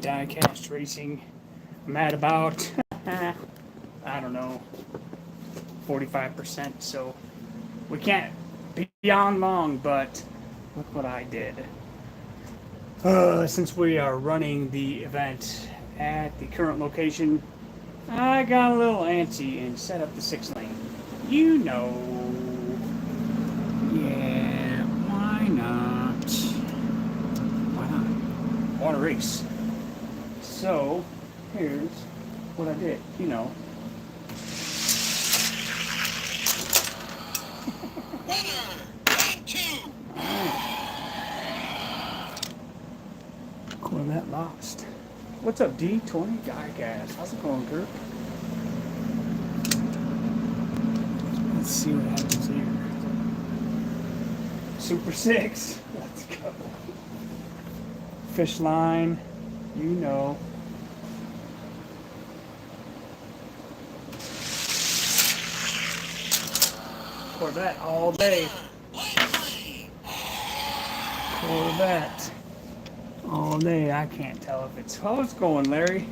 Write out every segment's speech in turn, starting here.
Diecast Racing. I'm at about, I don't know, 45%, so we can't be on long, but look what I did. Since we are running the event at the current location, I got a little antsy and set up the 6-lane. You know, yeah, why not? Why not? I want to race. So, here's what I did, you know. That lost. What's up, D20 Diecast? How's it going, Kirk? Let's see what happens here. Super 6. Let's go. Fish line. You know. Corvette all day. Corvette. All day. I can't tell if it's... How's it going, Larry?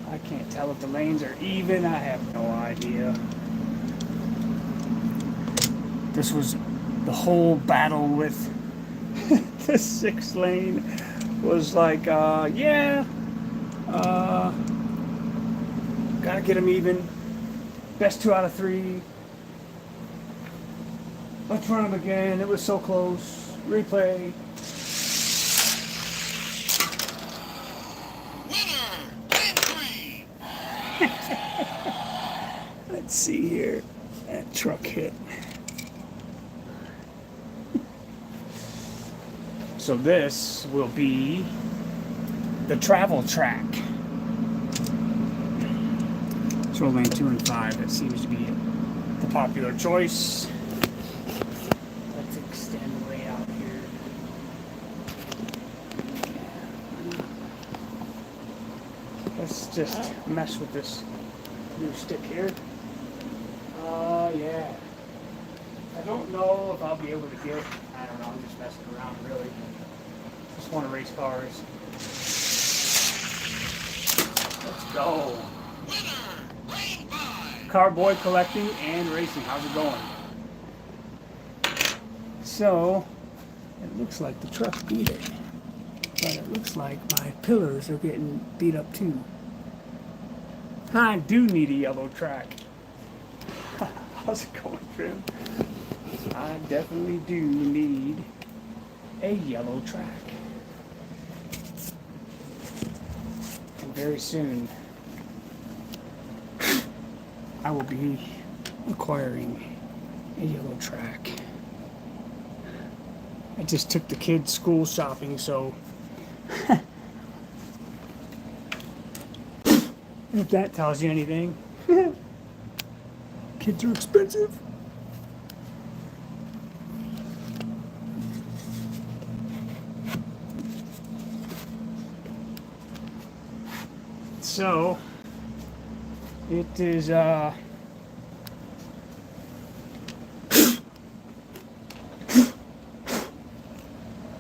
I can't tell if the lanes are even. I have no idea. This was the whole battle with the 6 lane. Was like, gotta get them even. Best 2 out of 3. Let's run them again. It was so close. Replay. Let's see here. That truck hit. So this will be the travel track. It's Rollin 2 and 5. That seems to be the popular choice. Let's extend way out here. Let's just mess with this new stick here. Yeah. I don't know if I'll be able to get, I don't know, I'm just messing around really. Just want to race cars. Let's go. Carboy collecting and racing. How's it going? So, it looks like the truck beat it. But it looks like my pillars are getting beat up too. I do need a yellow track. How's it going, Trim? I definitely do need a yellow track. And very soon, I will be acquiring a yellow track. I just took the kids school shopping, so if that tells you anything. Kids are expensive. So it is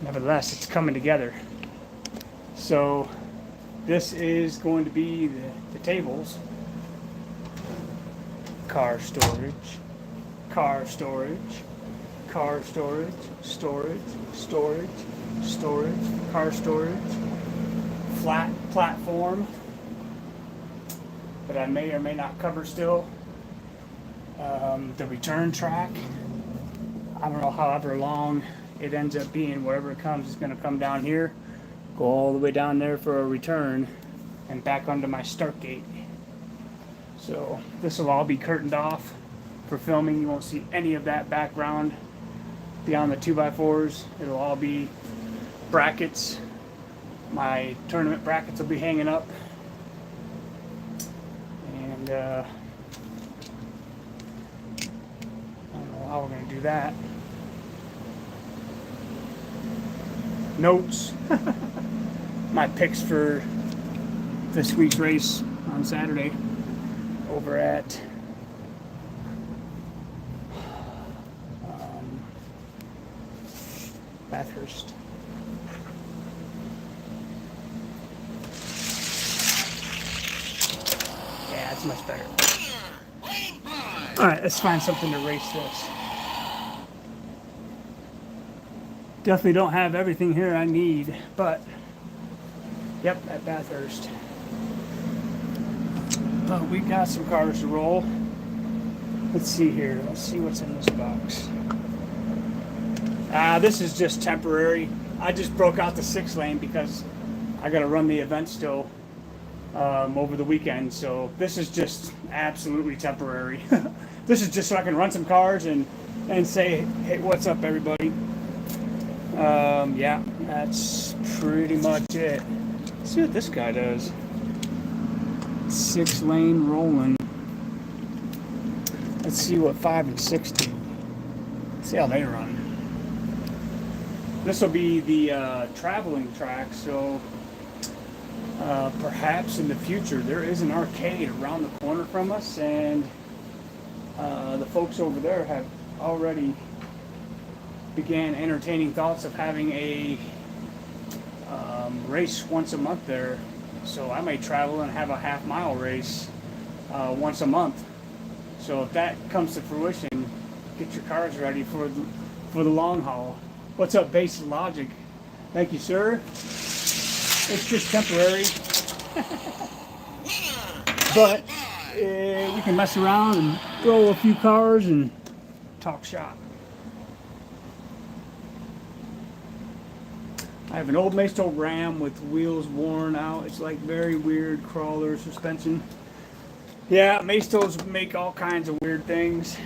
nevertheless it's coming together. So this is going to be the tables. Car storage, car storage, car storage, storage, storage, storage, car storage, flat platform that I may or may not cover still, the return track. I don't know, however long it ends up being, wherever it comes, it's going to come down here, go all the way down there for a return, and back onto my start gate. So this will all be curtained off for filming. You won't see any of that background beyond the 2x4s. It'll all be brackets. My tournament brackets will be hanging up. And I don't know how we're going to do that. Notes. My picks for this week's race on Saturday over at Bathurst. That's much better. Alright, let's find something to race this. Definitely don't have everything here I need, but yep, at Bathurst. But we got some cars to roll. Let's see here. Let's see what's in this box. This is just temporary. I just broke out the 6-lane because I got to run the event still over the weekend. So this is just absolutely temporary. This is just so I can run some cars and say, hey, what's up, everybody? Yeah, that's pretty much it. Let's see what this guy does. 6-lane Rollin. Let's see what 5 and 6 do. See how they run. This will be the traveling track, so perhaps in the future there is an arcade around the corner from us, and the folks over there have already began entertaining thoughts of having a race once a month there. So I may travel and have a half-mile race once a month. So if that comes to fruition, get your cars ready for the long haul. What's up, Base Logic? Thank you, sir. It's just temporary. But we can mess around and throw a few cars and talk shop. I have an old Masto Ram with wheels worn out. It's like very weird crawler suspension. Yeah, Mastos make all kinds of weird things.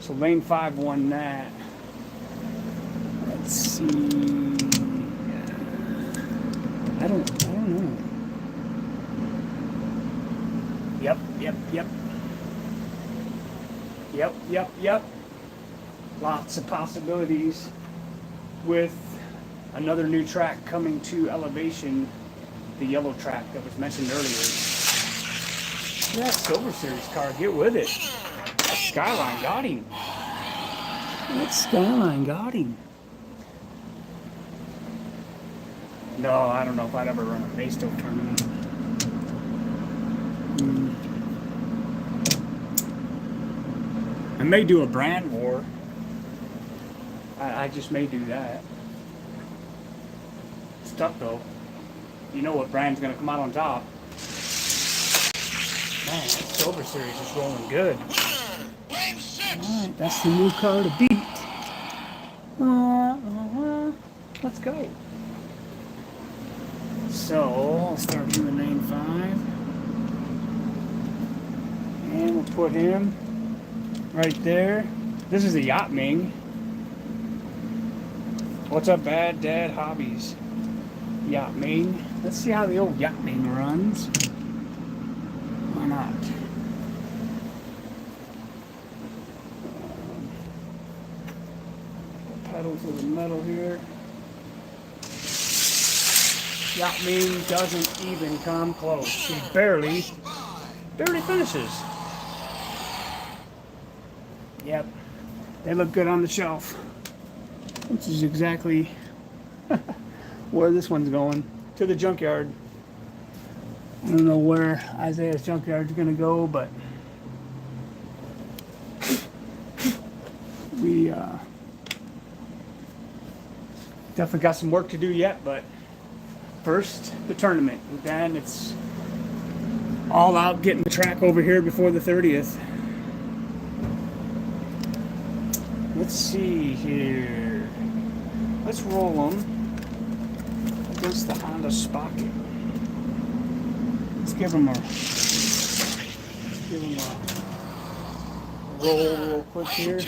So lane 5 won that. Let's see. I don't know. Yep. Lots of possibilities with another new track coming to Elevation, the yellow track that was mentioned earlier. That Silver Series car, get with it. That Skyline got him. No, I don't know if I'd ever run a Masto tournament. I may do a brand war. I just may do that. It's tough though. You know what brand's gonna come out on top. Man, that Silver Series is rolling good. Alright, that's the new car to beat. Let's go. So, I'll start doing lane 5. And we'll put him right there. This is a Yacht Ming. What's up, Bad Dad Hobbies? Yacht Ming. Let's see how the old Yacht Ming runs. Why not? Pedal to the metal here. Yacht Ming doesn't even come close. He barely finishes. Yep, they look good on the shelf, which is exactly where this one's going, to the junkyard. I don't know where Isaiah's junkyard is going to go, but we definitely got some work to do yet, but first the tournament, and then it's all out getting the track over here before the 30th. Let's see here. Let's roll them against the Honda Spocket. Let's give them a roll real quick here.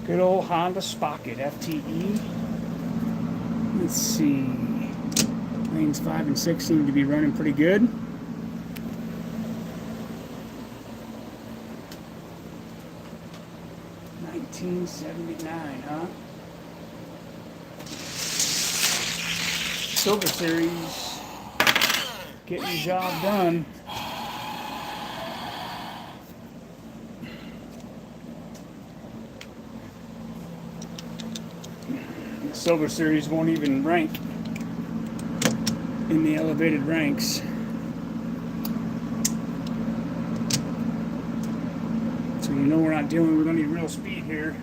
Good old Honda Spocket FTE. Let's see. Lanes 5 and 6 seem to be running pretty good. $19.79, huh? Silver Series getting the job done. The Silver Series won't even rank in the elevated ranks. So you know we're not dealing with any real speed here.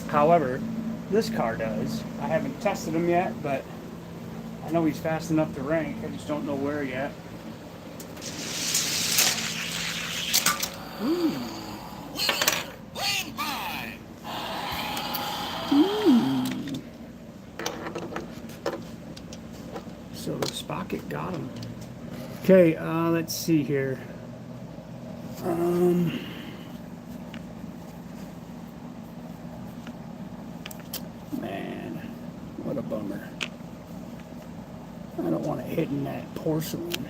However, this car does. I haven't tested him yet, but I know he's fast enough to rank. I just don't know where yet. Ooh. So the Spocket got him. Okay, let's see here. Man, what a bummer. I don't want it hitting that porcelain.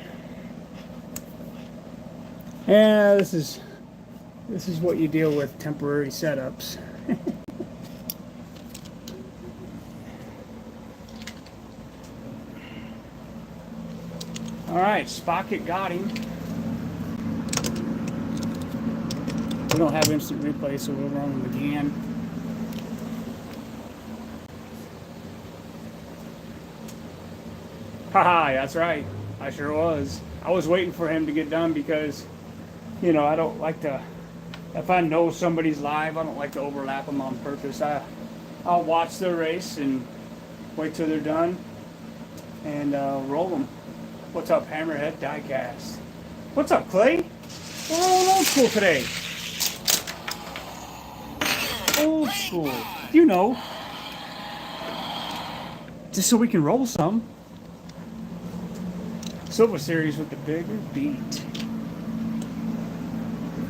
Yeah, this is what you deal with temporary setups. All right, Spocket got him. We don't have instant replay, so we'll run him again. Haha, that's right. I sure was. I was waiting for him to get done because, you know, I don't like to, if I know somebody's live, I don't like to overlap them on purpose. I'll watch their race and wait till they're done and roll them. What's up, Hammerhead Diecast? What's up, Clay? We're rolling old school today. Old school. You know. Just so we can roll some. Silver Series with the bigger beat.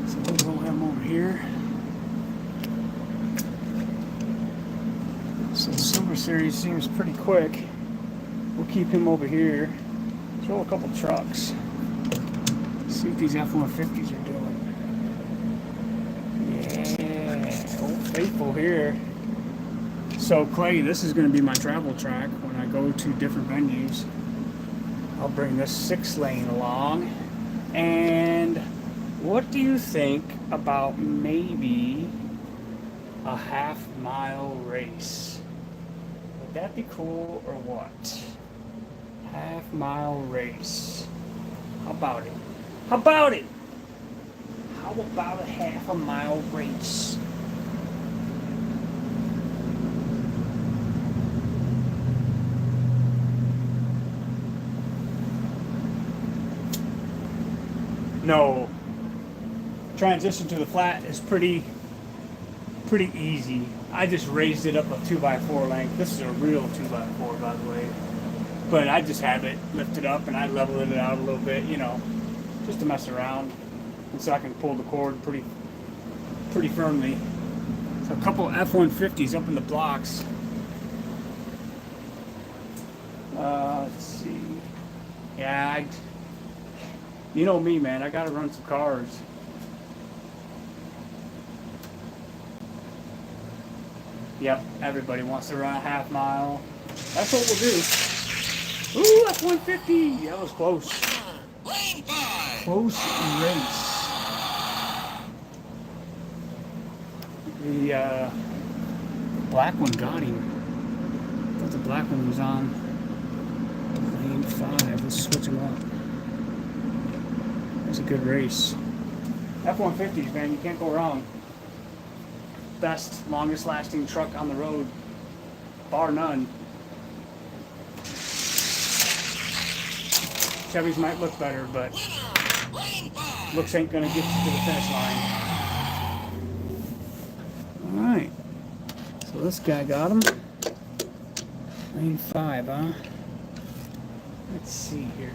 So we'll roll him over here. So the Silver Series seems pretty quick. We'll keep him over here. Let's roll a couple trucks. See what these F-150s are doing. Yeah, Old Faithful here. So Clay, this is going to be my travel track when I go to different venues. I'll bring this 6-lane along. And what do you think about maybe a half-mile race? Would that be cool or what? Half-mile race. How about it? How about it? How about a half-a-mile race? No. Transition to the flat is pretty easy. I just raised it up a 2x4 length. This is a real 2x4, by the way. But I just have it lifted up and I leveled it out a little bit, you know, just to mess around. And so I can pull the cord pretty firmly. So a couple F-150s up in the blocks. Let's see. Yeah, you know me, man. I gotta run some cars. Yep, everybody wants to run a half mile. That's what we'll do. Ooh, that's 150. That was close. Close race. The black one got him. I thought the black one was on lane 5. Let's switch them up. That's a good race. F-150s, man, you can't go wrong. Best, longest lasting truck on the road, bar none. Chevys might look better, but looks ain't gonna get you to the finish line. Alright, so this guy got him. Lane 5, huh? Let's see here.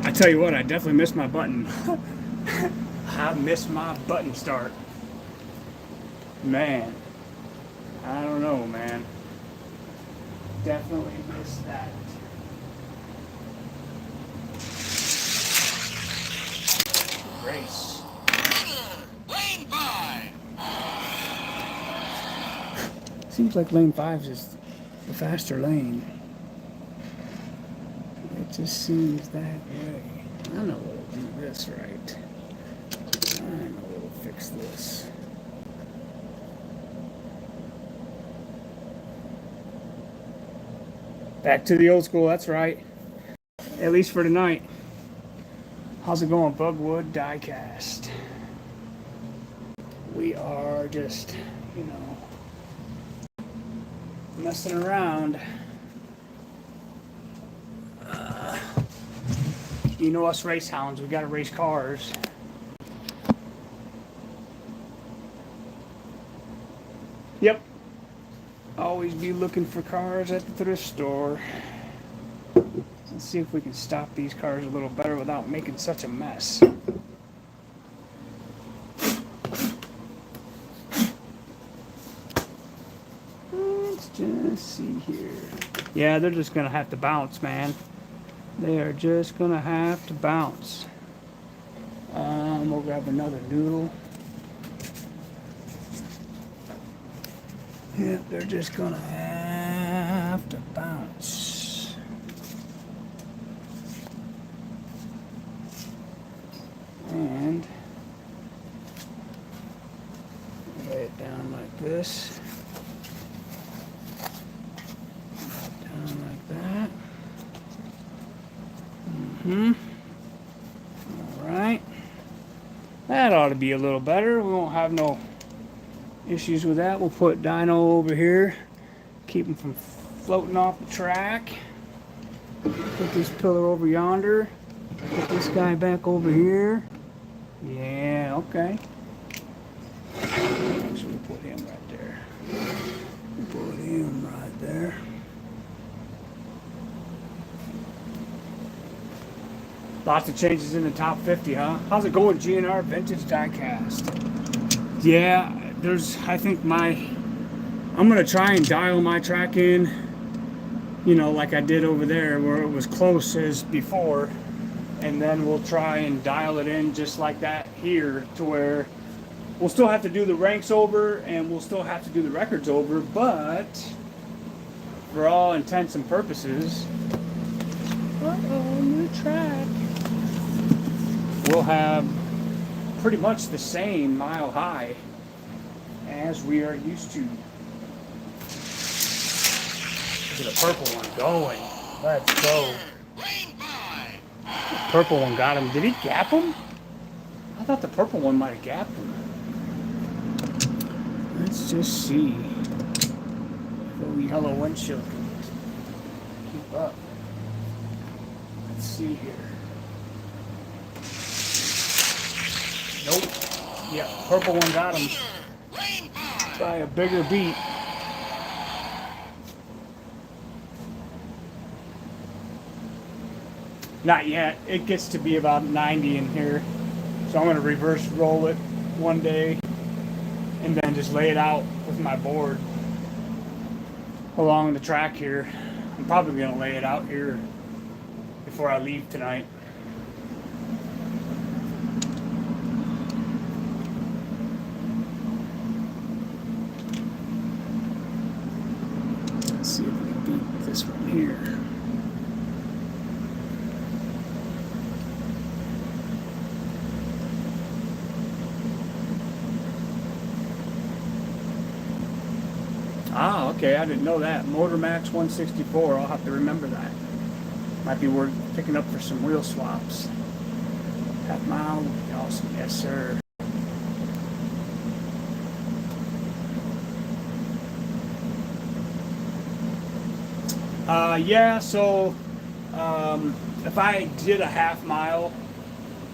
I tell you what, I definitely missed my button. I missed my button start. Man. I don't know, man. Definitely missed that. Race. Lane 5. Seems like lane 5 is just the faster lane. It just seems that way. I know we'll do this right. I know we'll fix this. Back to the old school, that's right. At least for tonight. How's it going, Bugwood Diecast? We are just, you know, messing around. You know us race hounds, we gotta race cars. Yep. Always be looking for cars at the thrift store. Let's see if we can stop these cars a little better without making such a mess. Let's just see here. Yeah, they're just gonna have to bounce, man. They are just gonna have to bounce. We'll grab another noodle. Yep, they're just gonna have to bounce. And lay it down like this. Down like that. Alright. That ought to be a little better. We won't have no issues with that. We'll put Dino over here. Keep him from floating off the track. Put this pillar over yonder. Put this guy back over here. Yeah, okay. Actually, we'll put him right there. We'll put him right there. Lots of changes in the top 50, huh? How's it going, GNR Vintage Diecast? Yeah, I think I'm gonna try and dial my track in, you know, like I did over there where it was close as before, and then we'll try and dial it in just like that here to where we'll still have to do the ranks over and we'll still have to do the records over, but for all intents and purposes, new track, we'll have pretty much the same mile high as we are used to. Look at the purple one going. Let's go. The purple one got him. Did he gap him? I thought the purple one might have gapped him. Let's just see. The yellow windshield can keep up. Let's see here. Nope. Yeah, purple one got him by a bigger beat. Not yet. It gets to be about 90 in here. So I'm going to reverse roll it one day and then just lay it out with my board along the track here. I'm probably going to lay it out here before I leave tonight. Let's see if we can beat this one here. Ah, okay, I didn't know that. Motor Max 164, I'll have to remember that. Might be worth picking up for some wheel swaps. Half mile would be awesome, yes sir. Yeah, so if I did a half mile,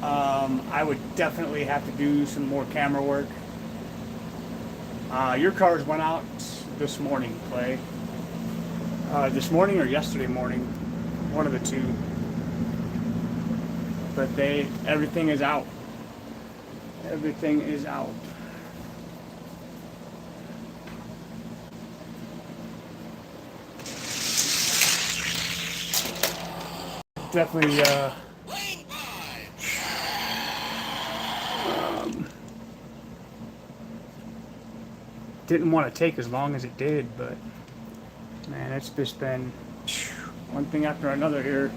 I would definitely have to do some more camera work. Your cars went out this morning, Clay. This morning or yesterday morning, one of the two. But everything is out. Everything is out. Definitely, didn't want to take as long as it did, but man, it's just been one thing after another here,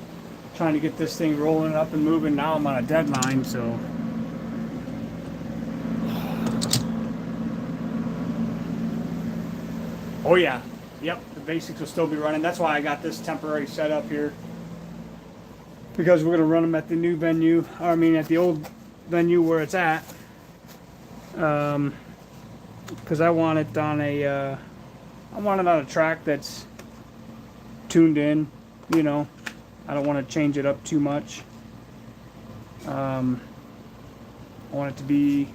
trying to get this thing rolling up and moving. Now I'm on a deadline, so oh yeah, Yep, the basics will still be running. That's why I got this temporary setup here. Because we're going to run them at the new venue. I mean, at the old venue where it's at. Because I want it on a, track that's tuned in. You know, I don't want to change it up too much. I want it to be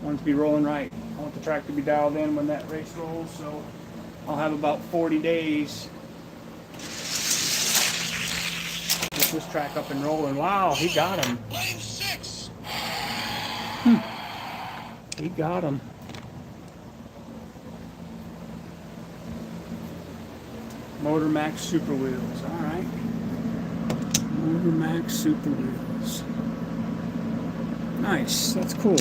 rolling right. I want the track to be dialed in when that race rolls. So I'll have about 40 days. Get this track up and rolling. Wow, he got him. Lane 6. He got him. Motor Max Super Wheels. All right. Motor Max Super Wheels. Nice. That's cool.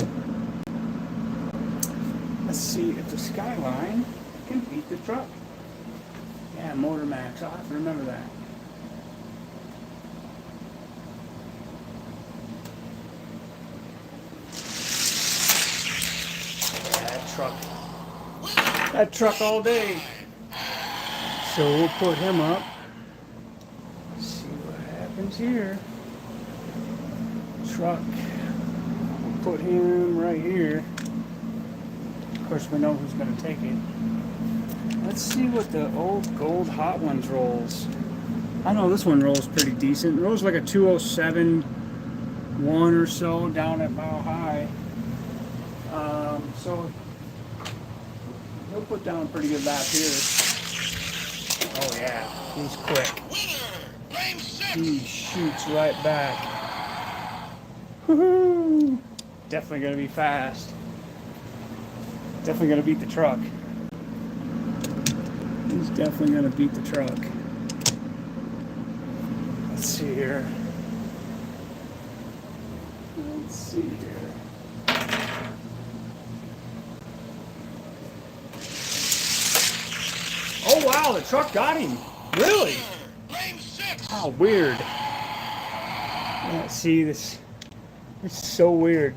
Let's see if the Skyline can beat the truck. Yeah, Motor Max. I'll have to remember that. That truck all day. So we'll put him up. See what happens here. Truck. We'll put him right here. Of course, we know who's going to take it. Let's see what the old gold hot ones rolls. I know this one rolls pretty decent. It rolls like a 207.1 or so down at Mile High. So he'll put down a pretty good lap here. Oh yeah, he's quick. He shoots right back. Woohoo! Definitely gonna be fast. Definitely gonna beat the truck. He's definitely gonna beat the truck. Let's see here. Let's see here. Oh wow, the truck got him. Really? How weird. Yeah, see this. It's so weird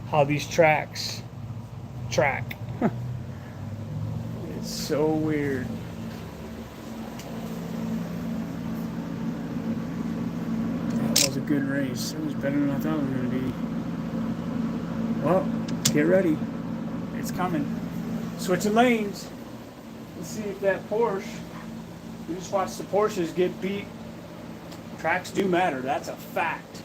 how these tracks track. It's so weird. That was a good race. It was better than I thought it was going to be. Well, get ready. It's coming. Switching lanes. Let's see if that Porsche, you just watch the Porsches get beat. Tracks do matter, that's a fact.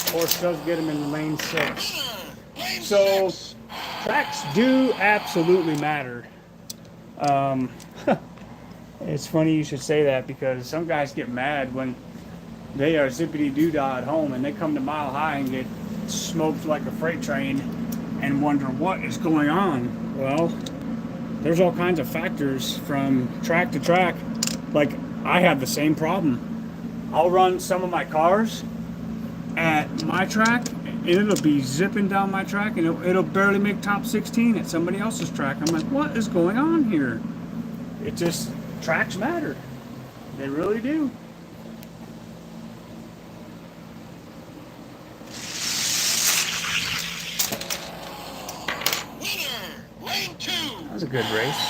Porsche does get them in lane 6. So, tracks do absolutely matter. It's funny you should say that because some guys get mad when they are zippity-doo-dah at home and they come to Mile High and get smoked like a freight train and wonder what is going on. Well, there's all kinds of factors from track to track. Like, I have the same problem. I'll run some of my cars at my track, and it'll be zipping down my track, and it'll barely make top 16 at somebody else's track. I'm like, what is going on here? It just, tracks matter. They really do. That was a good race.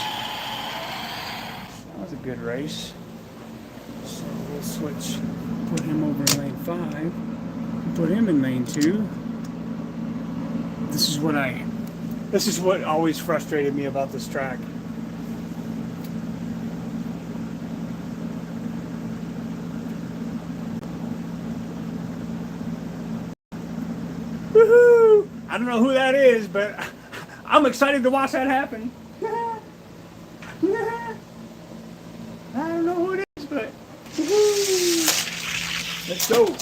That was a good race. So we'll switch, put him over in lane 5, put him in lane 2. This is what always frustrated me about this track. Woohoo! I don't know who that is, but I'm excited to watch that happen. I don't know who it is, but woo-hoo. Let's go.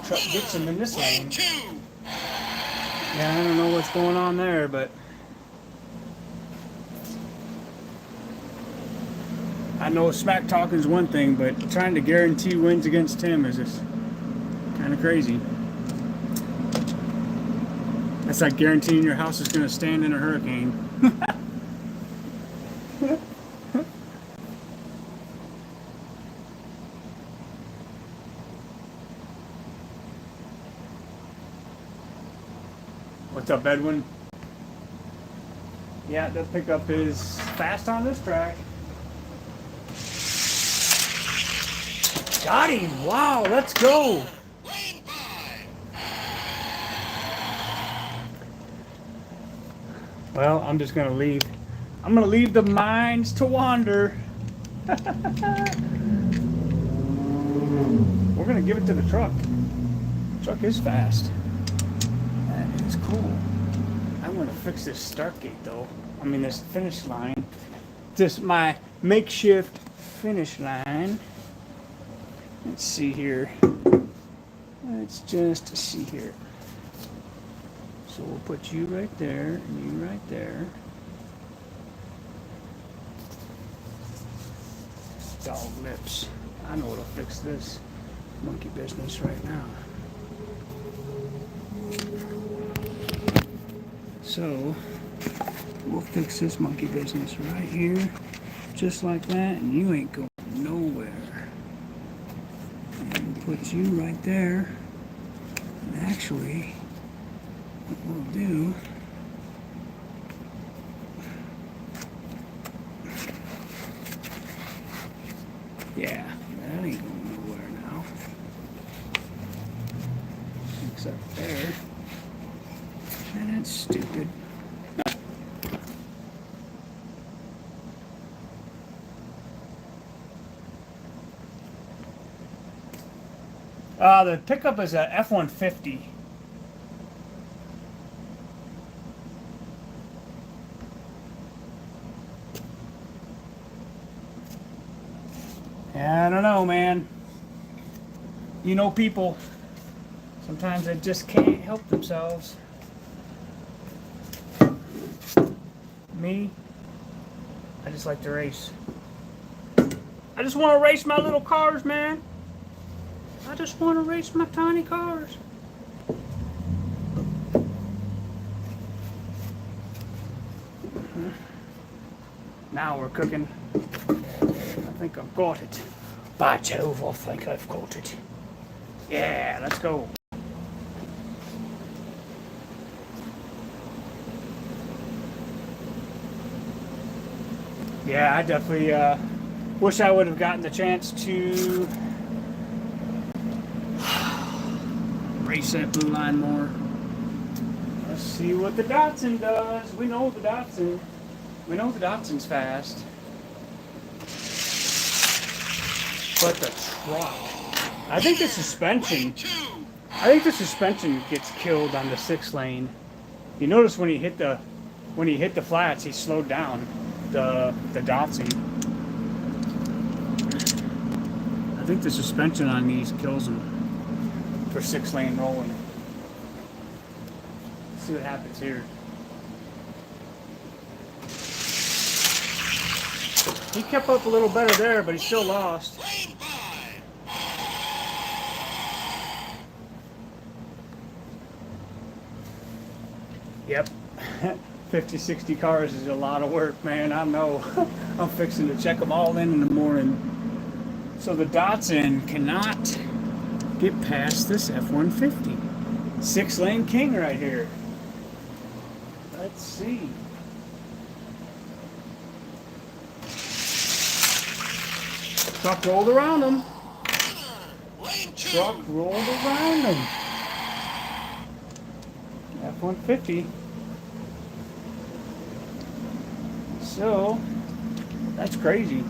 Truck gets him in this lane. Yeah, I don't know what's going on there, but I know smack talking is one thing, but trying to guarantee wins against him is just kind of crazy. That's like guaranteeing your house is going to stand in a hurricane. What's up, Edwin? Yeah, the pickup is fast on this track. Got him! Wow, let's go! Well, I'm just gonna leave. I'm gonna leave the mines to wander. We're gonna give it to the truck. The truck is fast. That is cool. I want to fix this start gate though. I mean this finish line. This my makeshift finish line. Let's see here. Let's just see here. So we'll put you right there and you right there. Dog lips. I know what'll fix this monkey business right now. So we'll fix this monkey business right here, just like that, and you ain't going nowhere. And we'll put you right there. And actually, what we'll do, yeah, that ain't going nowhere now. Except there. And that's stupid. The pickup is a F-150. I don't know, man. You know, people, sometimes they just can't help themselves. Me, I just like to race. I just want to race my little cars, man. I just want to race my tiny cars. Now we're cooking. I think I've got it. By Jove, I think I've got it. Yeah, let's go. Yeah, I definitely wish I would have gotten the chance to race that blue line more. Let's see what the Datsun does. We know the Datsun. We know the Datsun's fast. But the truck, I think the suspension gets killed on the 6 lane. You notice when he hit the flats, he slowed down. The Datsun. I think the suspension on these kills him for 6 lane rolling. Let's see what happens here. He kept up a little better there, but he still lost. Yep. 50, 60 cars is a lot of work, man. I know. I'm fixing to check them all in the morning. So the Datsun cannot get past this F-150. 6 lane king right here. Let's see. Truck rolled around him. Truck rolled around him. F-150. So, that's crazy.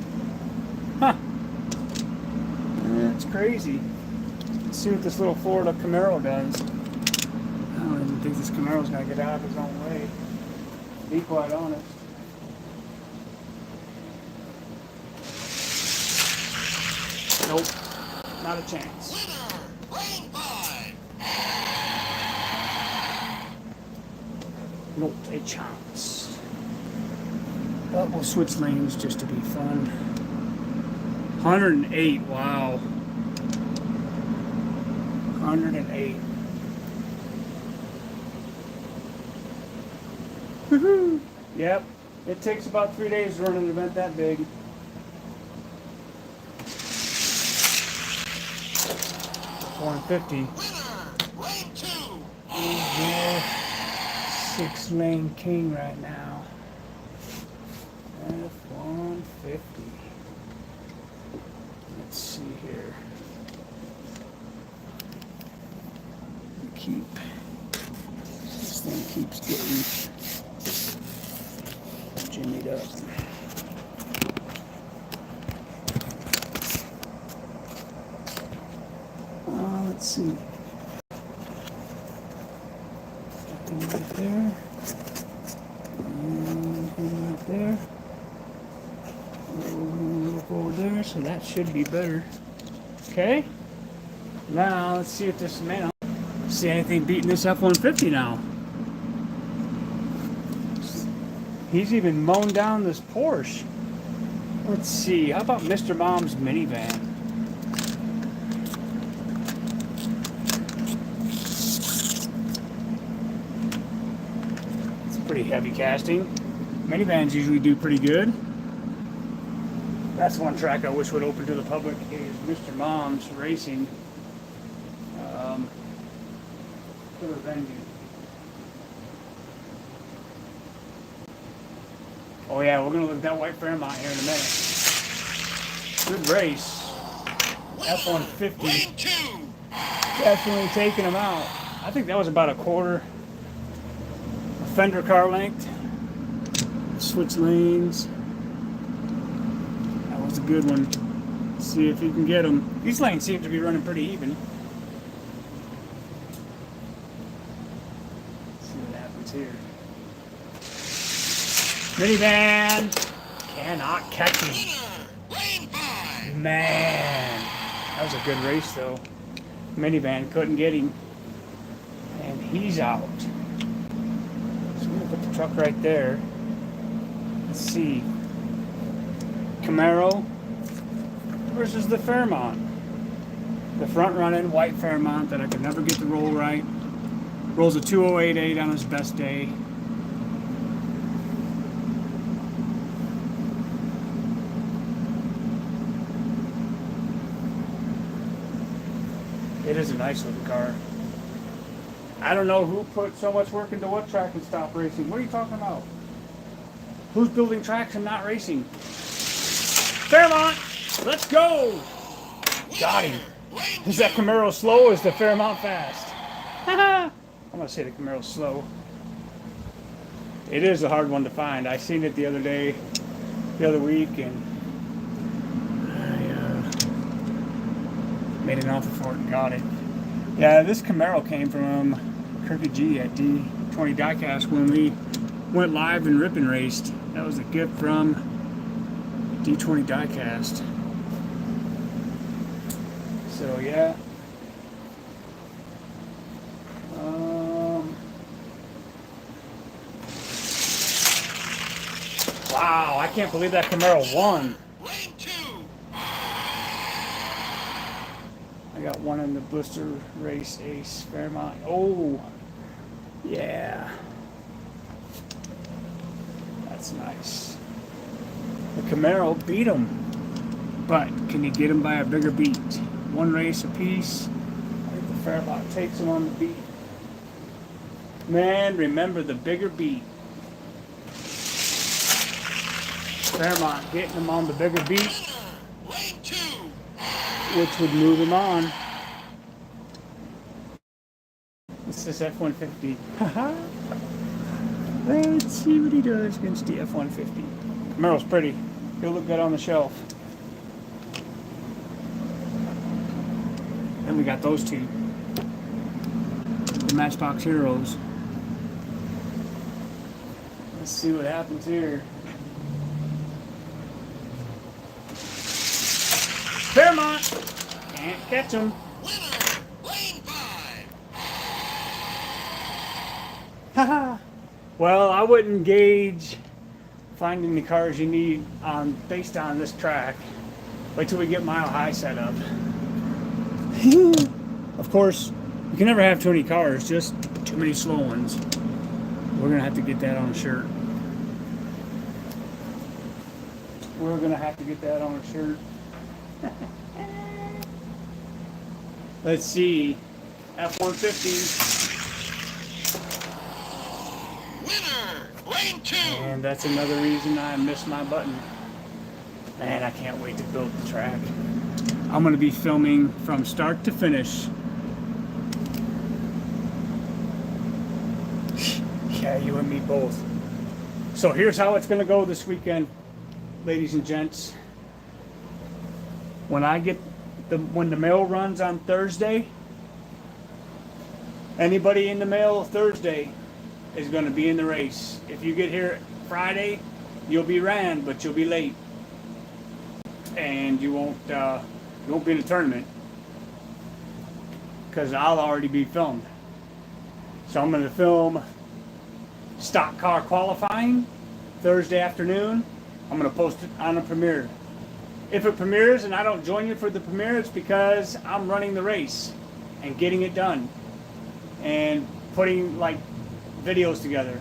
Huh. That's crazy. Let's see what this little Florida Camaro does. I don't even think this Camaro's going to get out of his own way. To be quite honest. Nope. Not a chance. Not a chance. But we'll switch lanes just to be fun. 108, wow. 108. Woohoo! Yep. It takes about 3 days to run an event that big. $150. He's your 6 lane king right now. F-150. Let's see here. This thing keeps getting jimmied up. Let's see. Nothing right there. And right there. Look over there, so that should be better. Okay. Now let's see if this man. See anything beating this F-150 now. He's even mown down this Porsche. Let's see. How about Mr. Mom's minivan? Pretty heavy casting. Minivans usually do pretty good. That's one track I wish would open to the public is Mr. Mom's Racing. Killer venue. Oh yeah, we're gonna look at that white Fairmont here in a minute. Good race. F-150. Definitely taking him out. I think that was about a quarter. Fender car length, switch lanes. That was a good one. Let's see if you can get them. These lanes seem to be running pretty even. Let's see what happens here. Minivan cannot catch me. Man, that was a good race though. Minivan couldn't get him, and he's out. Put the truck right there. Let's see. Camaro versus the Fairmont. The front running white Fairmont that I could never get to roll right. Rolls a 2088 on his best day. It is a nice looking car. I don't know who put so much work into what track and stop racing. What are you talking about? Who's building tracks and not racing? Fairmont, let's go! Got him. Is that Camaro slow or is the Fairmont fast? I'm gonna say the Camaro's slow. It is a hard one to find. I seen it the other week, and I made an offer for it and got it. Yeah, this Camaro came from Kirky G at D20 Diecast when we went live and rip and raced. That was a gift from D20 Diecast. So yeah. Wow, I can't believe that Camaro won. I got one in the blister race ace Fairmont. Oh, yeah. That's nice. The Camaro beat him, but can you get him by a bigger beat? One race apiece. I think the Fairmont takes him on the beat. Man, remember the bigger beat. Fairmont getting him on the bigger beat, which would move him on. This is F-150. Let's see what he does against the F-150. Camaro's pretty. He'll look good on the shelf. Then we got those two. The Matchbox Heroes. Let's see what happens here. Fairmont! Can't catch him. Haha. Well, I wouldn't gauge finding the cars you need based on this track. Wait till we get Mile High set up. Of course, you can never have too many cars, just too many slow ones. We're gonna have to get that on a shirt. We're gonna have to get that on a shirt. Let's see. F-150. And that's another reason I missed my button. Man, I can't wait to build the track. I'm going to be filming from start to finish. Yeah, you and me both. So here's how it's going to go this weekend, ladies and gents. When the mail runs on Thursday, anybody in the mail Thursday is going to be in the race. If you get here Friday, you'll be ran, but you'll be late, and you won't be in the tournament because I'll already be filmed. So I'm going to film stock car qualifying Thursday afternoon. I'm going to post it on a premiere. If it premieres and I don't join you for the premiere, it's because I'm running the race and getting it done and putting like videos together.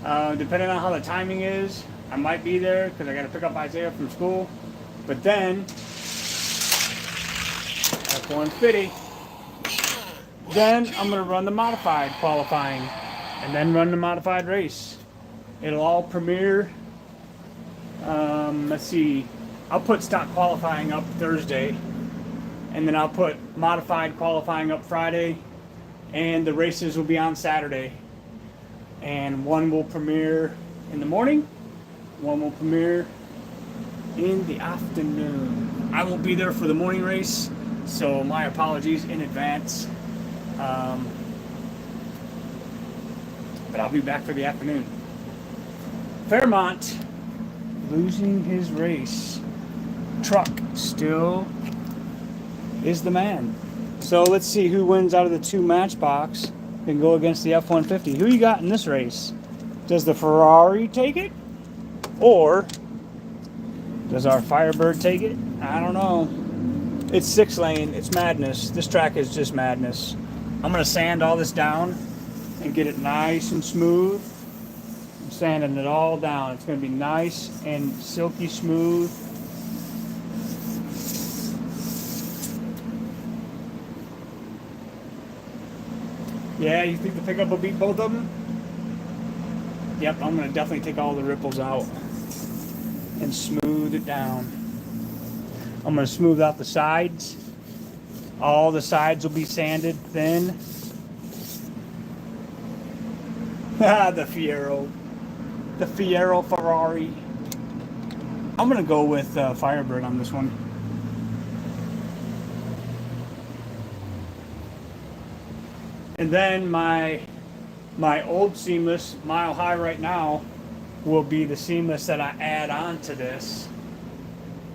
Depending on how the timing is, I might be there because I got to pick up Isaiah from school. But then F-150. Then I'm going to run the modified qualifying and then run the modified race. It'll all premiere. Let's see. I'll put stock qualifying up Thursday, and then I'll put modified qualifying up Friday, and the races will be on Saturday. And one will premiere in the morning, one will premiere in the afternoon. I won't be there for the morning race, so my apologies in advance. But I'll be back for the afternoon. Fairmont losing his race. Truck still is the man. So let's see who wins out of the two Matchbox and go against the F-150. Who you got in this race? Does the Ferrari take it? Or does our Firebird take it? I don't know. It's 6-lane. It's madness. This track is just madness. I'm going to sand all this down and get it nice and smooth. I'm sanding it all down. It's going to be nice and silky smooth. Yeah, you think the pickup will beat both of them? Yep, I'm going to definitely take all the ripples out and smooth it down. I'm going to smooth out the sides. All the sides will be sanded thin. The Fiero. The Fiero Ferrari. I'm going to go with Firebird on this one. And then my old seamless, Mile High right now, will be the seamless that I add on to this.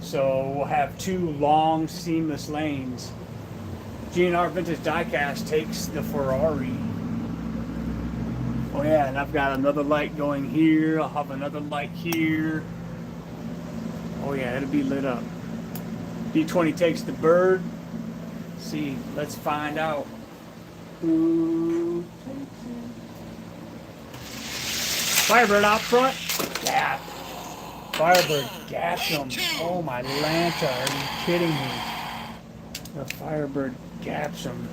So we'll have two long seamless lanes. GNR Vintage Diecast takes the Ferrari. Oh yeah, and I've got another light going here. I'll have another light here. Oh yeah, it'll be lit up. D20 takes the Bird. Let's see, let's find out who takes it. Firebird out front. Gap. Firebird gaps him. Oh my Lanta, are you kidding me? The Firebird gaps him.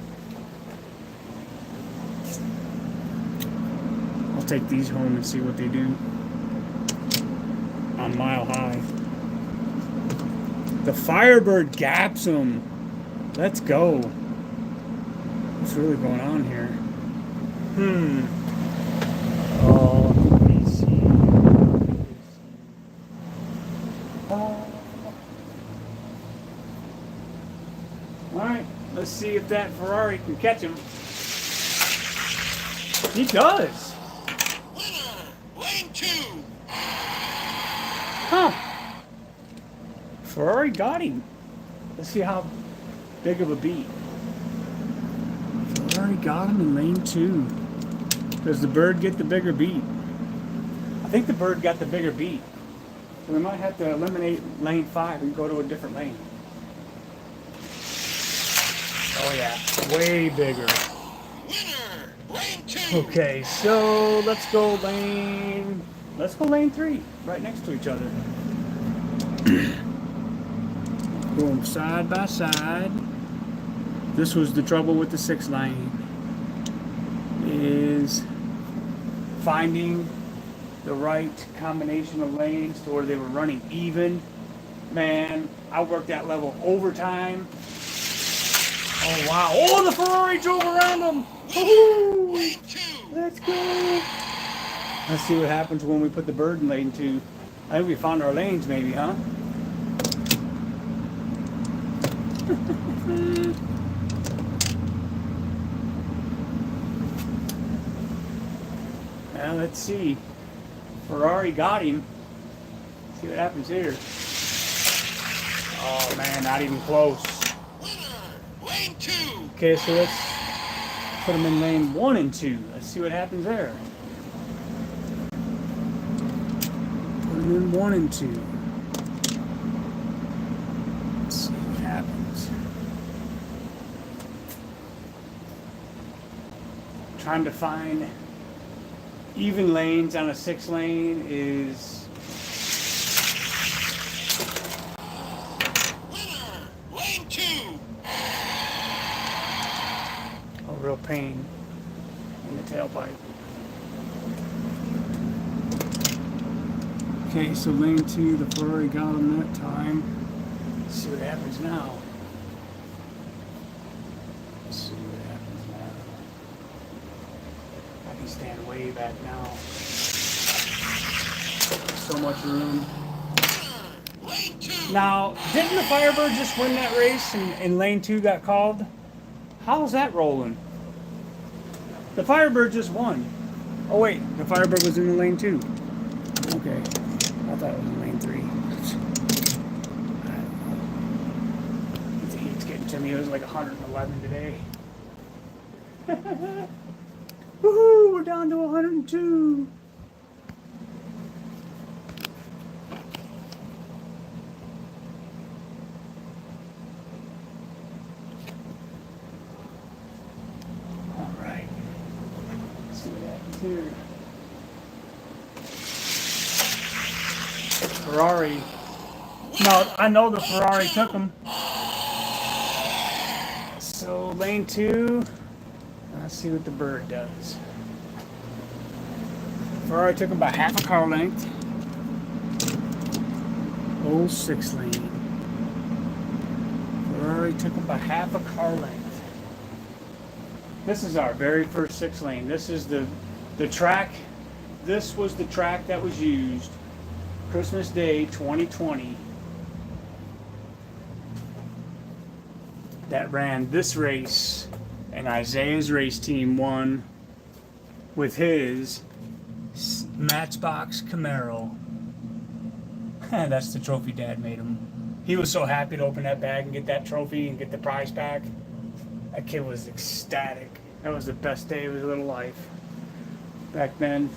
I'll take these home and see what they do on Mile High. The Firebird gaps him. Let's go. What's really going on here? Oh, let me see. Alright, let's see if that Ferrari can catch him. He does. Lane 2. Huh. Ferrari got him. Let's see how big of a beat. Ferrari got him in lane 2. Does the Bird get the bigger beat? I think the Bird got the bigger beat. So we might have to eliminate lane 5 and go to a different lane. Oh yeah, way bigger. Okay, so let's go lane 3, right next to each other. Going side by side. This was the trouble with the 6 lane. Is finding the right combination of lanes to where they were running even. Man, I worked that level overtime. Oh wow! Oh, the Ferrari drove around them. Woo-hoo! Let's go. Let's see what happens when we put the bird in lane 2. I think we found our lanes, maybe, huh? Well, let's see. Ferrari got him. See what happens here. Oh man, not even close. Lane 2. Okay, so let's put him in lane 1 and 2. Let's see what happens there. Put him in 1 and 2. Let's see what happens. Trying to find even lanes on a 6 lane is Lane 2. a real pain in the tailpipe. Okay, so lane 2, the Ferrari got him that time. Let's see what happens now. Let's see what happens now. I can stand way back now. So much room. Lane 2. Now, didn't the Firebird just win that race and lane 2 got called? How's that rolling? The Firebird just won. Oh wait, the Firebird was in the lane 2. Okay, I thought it was in lane 3. I don't know. The heat's getting to me. It was like 111 today. Woohoo! We're down to 102. All right. Let's see what happens here. Ferrari. No, I know the Ferrari took him. So lane 2. Let's see what the bird does. Ferrari took him by half a car length. Old 6 lane. Ferrari took him by half a car length. This is our very first 6 lane. This is the track. This was the track that was used Christmas Day 2020 that ran this race, and Isaiah's race team won with his Matchbox Camaro. That's the trophy Dad made him. He was so happy to open that bag and get that trophy and get the prize back. That kid was ecstatic. That was the best day of his little life back then.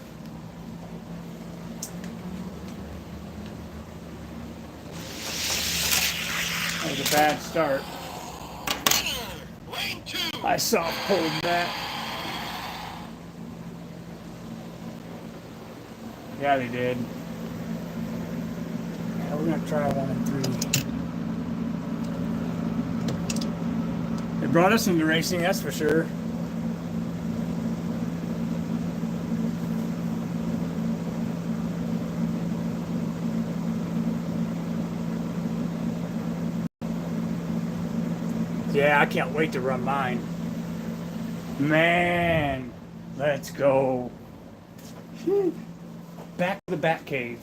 That was a bad start. Lane 2. I soft-pulled that. Yeah, they did. Yeah, we're gonna try 1 and 3. It brought us into racing, that's for sure. Yeah, I can't wait to run mine. Man, let's go. Back to the Bat Cave.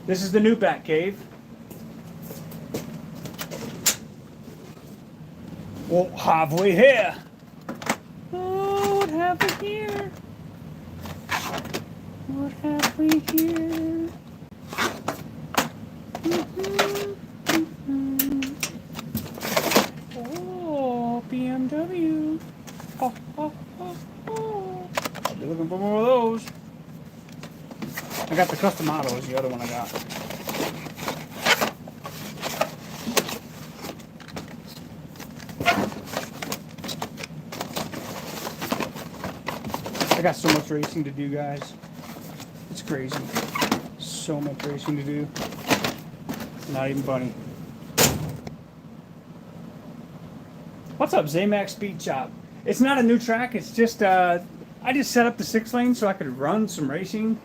This is the new Bat Cave. Well, halfway here. Oh, what have we here? What have we here? Oh, BMW. Oh, oh, oh, oh. I'll be looking for more of those. I got the custom autos, the other one I got. I got so much racing to do, guys. It's crazy. So much racing to do. Not even funny. What's up, Zamax Speed Chop? It's not a new track. It's just I just set up the 6 lane so I could run some racing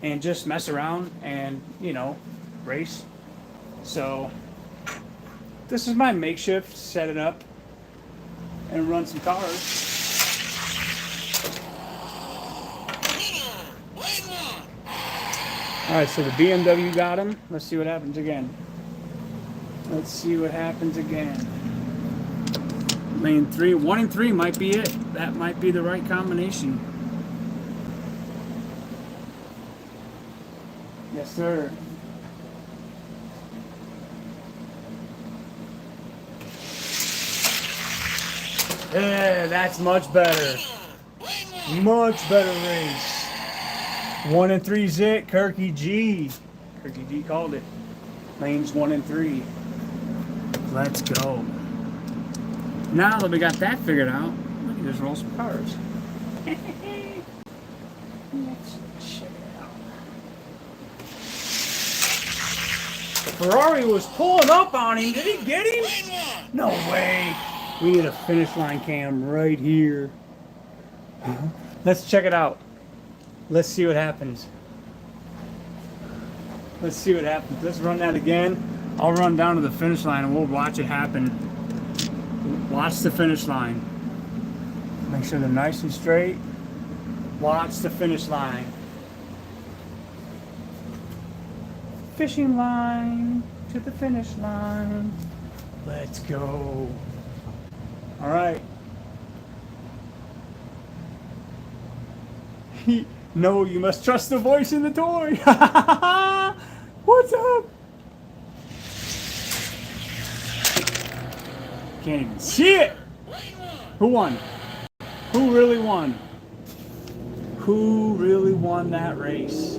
and just mess around and, you know, race. So this is my makeshift, set it up and run some cars. All right, so the BMW got him. Let's see what happens again. Let's see what happens again. Lane 3, 1 and 3 might be it. That might be the right combination. Yes, sir. Yeah, that's much better. Much better race. 1 and 3's it. Kirky G. Kirky G called it. Lanes 1 and 3. Let's go. Now that we got that figured out, we can just roll some cars. Let's check it out. Ferrari was pulling up on him. Did he get him? No way. We need a finish line cam right here. Let's check it out. Let's see what happens. Let's see what happens. Let's run that again. I'll run down to the finish line and we'll watch it happen. Watch the finish line. Make sure they're nice and straight. Watch the finish line. Fishing line to the finish line. Let's go. All right. No, you must trust the voice in the toy. What's up? Can't even see it. Who won? Who really won? Who really won that race?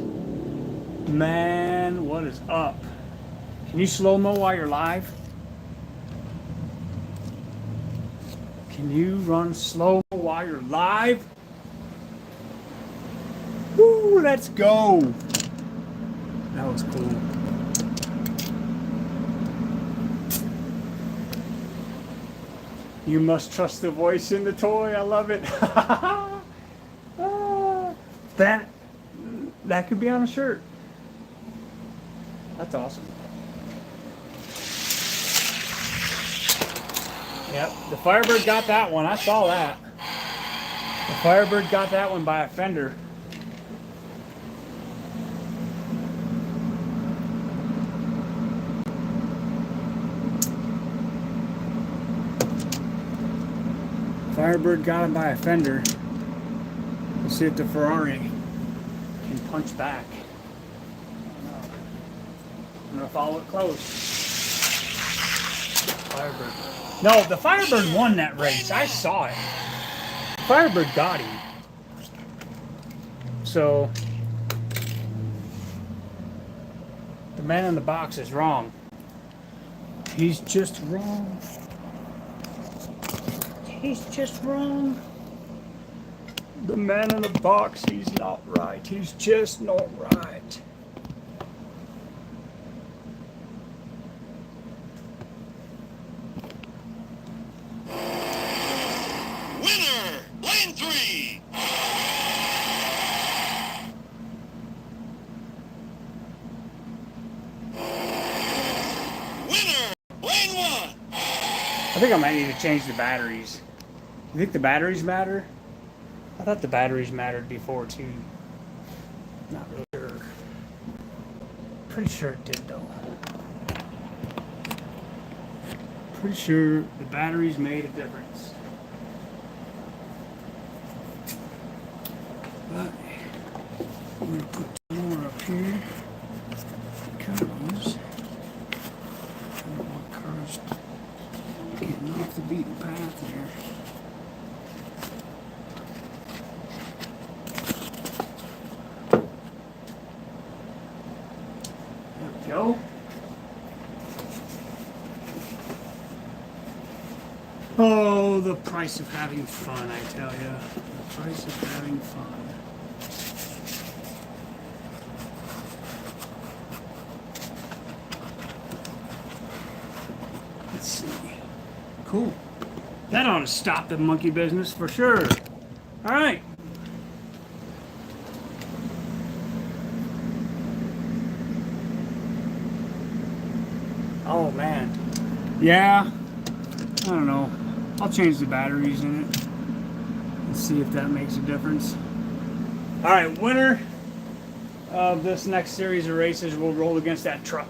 Man, what is up? Can you slow-mo while you're live? Can you run slow while you're live? Woo, let's go. That was cool. You must trust the voice in the toy. I love it. That could be on a shirt. That's awesome. Yep, the Firebird got that one. I saw that. The Firebird got that one by a fender. Firebird got him by a fender. Let's see if the Ferrari can punch back. I'm gonna follow it close. Firebird. No, the Firebird won that race. I saw it. Firebird got him. So the man in the box is wrong. He's just wrong. He's just wrong. The man in the box, he's not right. He's just not right. Winner, lane 3. Winner, lane 1. I think I might need to change the batteries. You think the batteries matter? I thought the batteries mattered before too. Not really sure. Pretty sure it did though. Pretty sure the batteries made a difference. But I'm gonna put some more up here because I don't want cars getting off the beaten path here. There we go. Oh, the price of having fun, I tell you. The price of having fun. Let's see. Cool. That ought to stop the monkey business for sure. All right. Oh man. Yeah. I don't know. I'll change the batteries in it and see if that makes a difference. All right, winner of this next series of races will roll against that truck.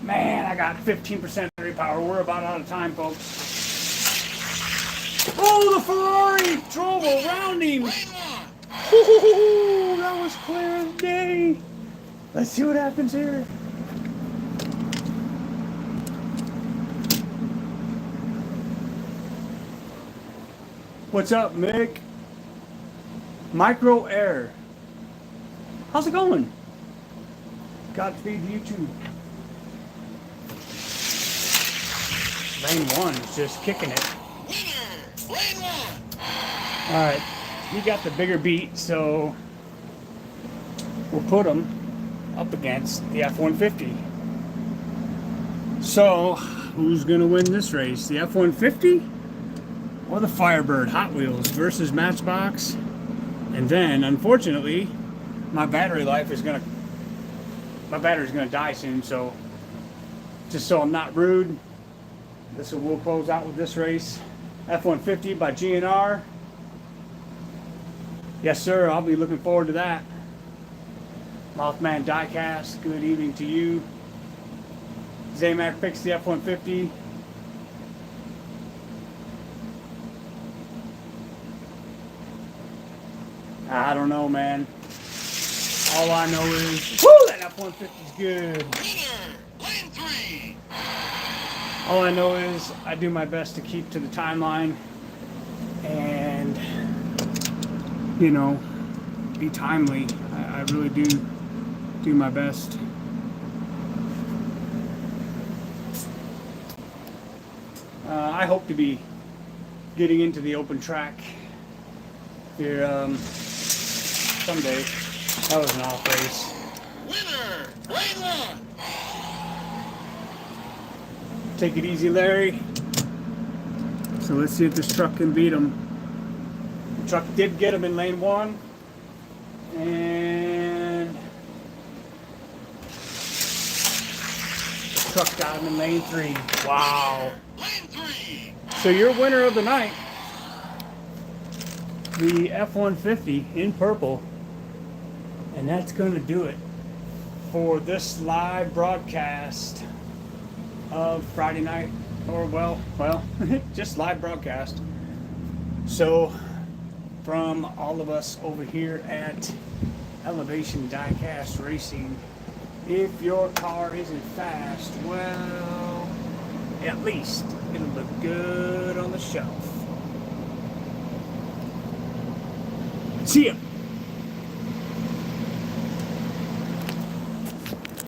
Man, I got 15% battery power. We're about out of time, folks. Oh, the Ferrari drove around him. Ooh, that was clear as day. Let's see what happens here. What's up, Mick? Micro Air. How's it going? Godspeed to you too. Lane 1 is just kicking it. Winner, lane 1. Alright, he got the bigger beat, so we'll put him up against the F-150. So, who's going to win this race? The F-150 or the Firebird Hot Wheels versus Matchbox? And then, unfortunately, my battery's going to die soon, so just so I'm not rude, we'll close out with this race. F-150 by GNR. Yes, sir, I'll be looking forward to that. Mothman Diecast, good evening to you. Zaymac picks the F-150. I don't know, man. All I know is, whoo, that F-150 is good. Winner, lane 3. All I know is I do my best to keep to the timeline and, you know, be timely. I really do my best. I hope to be getting into the open track here someday. That was an off race. Winner, lane 1. Take it easy, Larry. So let's see if this truck can beat him. The truck did get him in lane 1. And the truck got him in lane 3. Wow. Lane 3. So your winner of the night, the F-150 in purple. And that's going to do it for this live broadcast of Friday night, or well, just live broadcast. So from all of us over here at Elevation Diecast Racing, if your car isn't fast, well, at least it'll look good on the shelf. See ya.